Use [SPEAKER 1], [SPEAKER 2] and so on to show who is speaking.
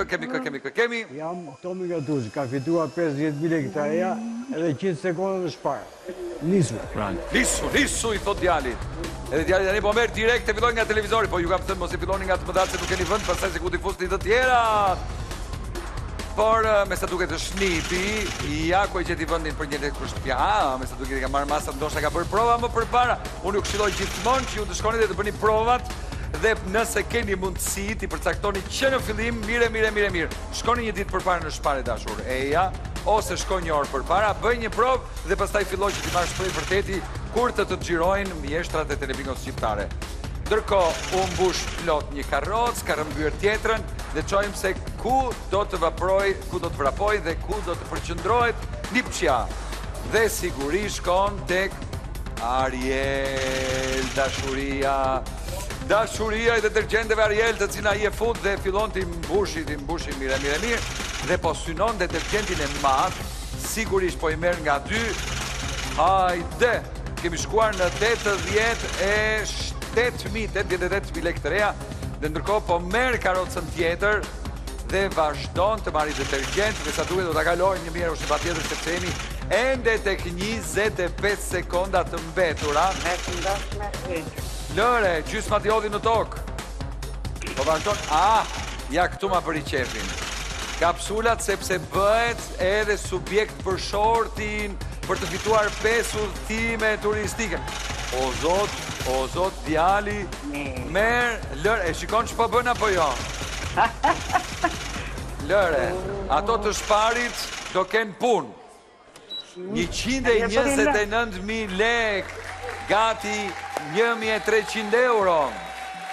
[SPEAKER 1] kemi.
[SPEAKER 2] Jam Tomi Gattuzi, ka fituar 50.000 lekë reja edhe 100 sekonda në shparë.
[SPEAKER 1] Nisu, i thot djalit. Edhe djalit tani po merr direkt e fillon nga televizori, po ju kam thënë mos i filloni nga të mëdha se nuk keni vend, pastaj se ku t'i fusni të tjera. Por me sa duket të shnipi, ja ku e gjeti vendin për një lekë për shtëpia. Me sa duket i ka marrë masa, ndoshta ka bërë prova më përpara. Unë ju këshilloj gjithmonë që ju të shkoni dhe të bëni provat dhe nëse keni mundësi ti përcaktoni që në fillim mirë. Shkoni një ditë përpara në Shpare dashur. Eja, ose shkoj një orë përpara, bëj një provë dhe pastaj filloj që ti marrë shpreh vërteti kur të gjirojnë mjeshtrat e Telebingos shqiptare. Ndërkohë, u mbush plot një karrocë, ka rrëmbyer tjetrën dhe çojmë se ku do të vrapoj dhe ku do të përqendrohet Lipçia. Dhe sigurisht shkon tek Ariel, dashuria e detergjenteve Ariel, të cila i e fut dhe fillon t'i mbushi mirë. Dhe po synon detergjentin e madh, sigurisht po i merr nga ty. Hajde, kemi shkuar në 88.000 lekë të reja, dhe ndërkohë po merr karrocën tjetër dhe vazhdon të marrë detergjent, dhe sa duhet do ta kalojnë një mirë ose patjetër sepse jemi ende tek 25 sekonda të mbetura. Lëre, gjysma diodi në tokë. Po vazhdon, ja këtu ma bëri qefin. Kapsulat sepse bëhet edhe subjekt për shortin, për të fituar 5 udhëtime turistike. O zot, djali, merë, lëre, e shikon që po bën apo jo? Lëre, ato të Shparit do kenë punë. 129.000 lekë, gati 1.300 euro.